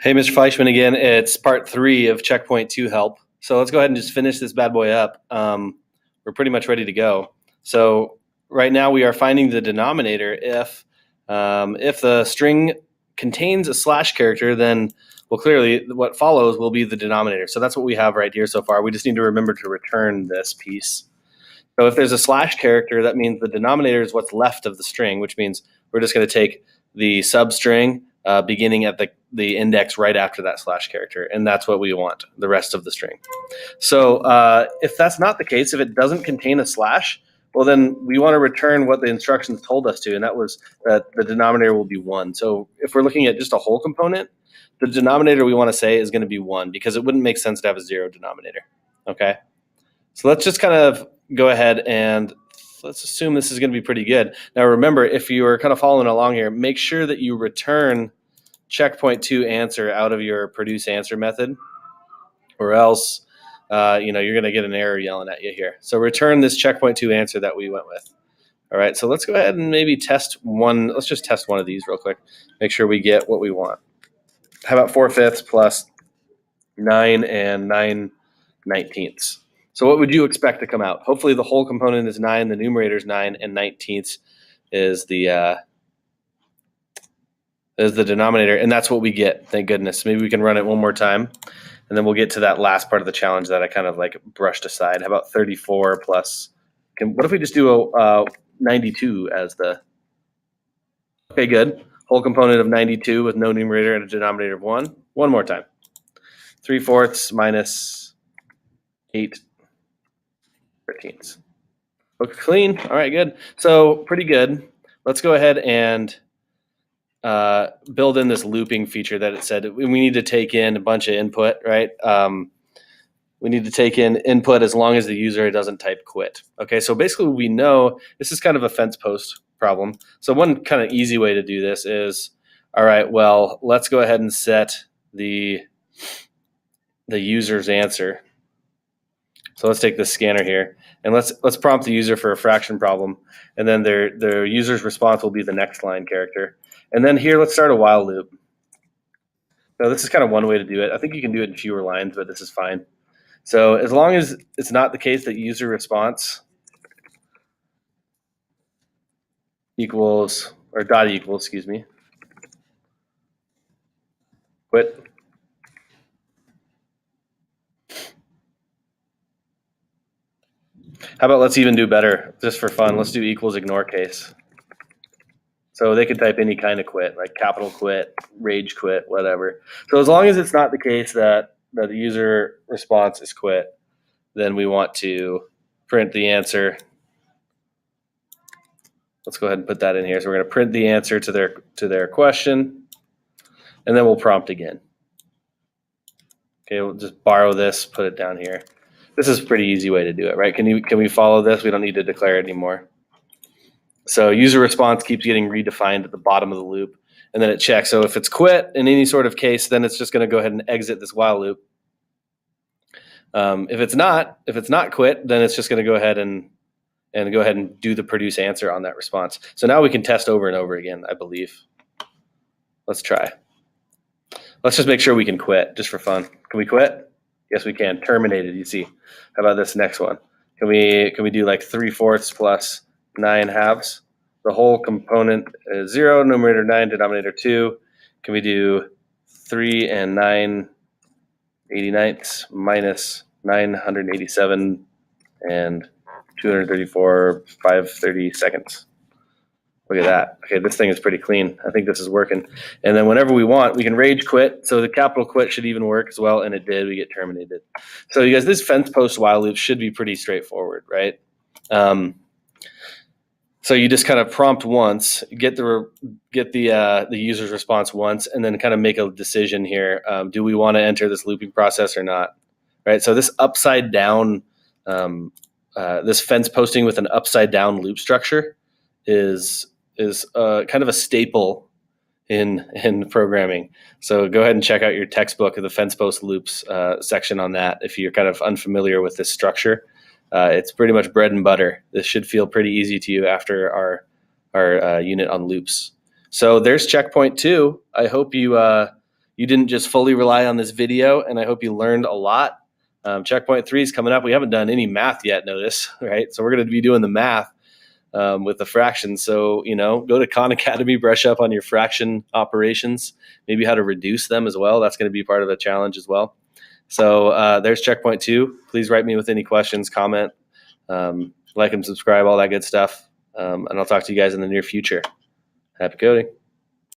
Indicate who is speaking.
Speaker 1: Hey, Mr. Fleischman again. It's part 3 of checkpoint 2 help. So let's go ahead and just finish this bad boy up. We're pretty much ready to go. So right now we are finding the denominator. If the string contains a slash character, then well, clearly what follows will be the denominator. So that's what we have right here so far. We just need to remember to return this piece. So if there's a slash character, that means the denominator is what's left of the string, which means we're just going to take the substring beginning at the index right after that slash character, and that's what we want, the rest of the string. So if that's not the case, if it doesn't contain a slash, well, then we want to return what the instructions told us to, and that was that the denominator will be 1. So if we're looking at just a whole component, the denominator we want to say is going to be 1 because it wouldn't make sense to have a 0 denominator. Okay, so let's just kind of go ahead and let's assume this is going to be pretty good. Now remember, if you are kind of following along here, make sure that you return checkpoint 2 answer out of your produce answer method, or else you're going to get an error yelling at you here. So return this checkpoint 2 answer that we went with. All right, so let's go ahead and maybe test one. Let's just test one of these real quick. Make sure we get what we want. How about 4/5 plus 9 and 9/19? So what would you expect to come out? Hopefully the whole component is 9, the numerator is 9, and 19ths is the denominator, and that's what we get. Thank goodness. Maybe we can run it one more time, and then we'll get to that last part of the challenge that I kind of like brushed aside. How about 34 plus? What if we just do a 92 as the? Okay, good. Whole component of 92 with no numerator and a denominator of 1. One more time. 3/4 minus 8/13. Looks clean. All right, good. So pretty good. Let's go ahead and build in this looping feature that it said we need to take in a bunch of input, right? We need to take in input as long as the user doesn't type quit. Okay, so basically we know this is kind of a fence post problem. So one kind of easy way to do this is, all right, well, let's go ahead and set the user's answer. So let's take this scanner here, and let's prompt the user for a fraction problem, and then their user's response will be the next line character. And then here, let's start a while loop. So this is kind of one way to do it. I think you can do it in fewer lines, but this is fine. So as long as it's not the case that user response equals, or dot equals, excuse me, quit. How about let's even do better, just for fun. Let's do equals ignore case. So they could type any kind of quit, like capital quit, rage quit, whatever. So as long as it's not the case that the user response is quit, then we want to print the answer. Let's go ahead and put that in here. So we're going to print the answer to their question, and then we'll prompt again. Okay, we'll just borrow this, put it down here. This is a pretty easy way to do it, right? Can we follow this? We don't need to declare it anymore. So user response keeps getting redefined at the bottom of the loop, and then it checks. So if it's quit in any sort of case, then it's just going to go ahead and exit this while loop. If it's not quit, then it's just going to go ahead and do the produce answer on that response. So now we can test over and over again, I believe. Let's try. Let's just make sure we can quit, just for fun. Can we quit? Yes, we can. Terminated, you see. How about this next one? Can we do like 3/4 plus 9/2? The whole component is 0, numerator 9, denominator 2. Can we do 3 and 9/89 minus 987 and 234 5/30 seconds? Look at that. Okay, this thing is pretty clean. I think this is working. And then whenever we want, we can rage quit. So the capital quit should even work as well, and it did. We get terminated. So you guys, this fence post while loop should be pretty straightforward, right? So you just kind of prompt once, get the user's response once, and then kind of make a decision here. Do we want to enter this looping process or not? Right. So this upside down, this fence posting with an upside down loop structure is kind of a staple in programming. So go ahead and check out your textbook of the fence post loops section on that if you're kind of unfamiliar with this structure. It's pretty much bread and butter. This should feel pretty easy to you after our unit on loops. So there's checkpoint 2. I hope you you didn't just fully rely on this video, and I hope you learned a lot. Checkpoint 3 is coming up. We haven't done any math yet, notice, right? So we're going to be doing the math with the fractions. So, go to Khan Academy, brush up on your fraction operations, maybe how to reduce them as well. That's going to be part of the challenge as well. So there's checkpoint 2. Please write me with any questions, comment, like and subscribe, all that good stuff. And I'll talk to you guys in the near future. Happy coding.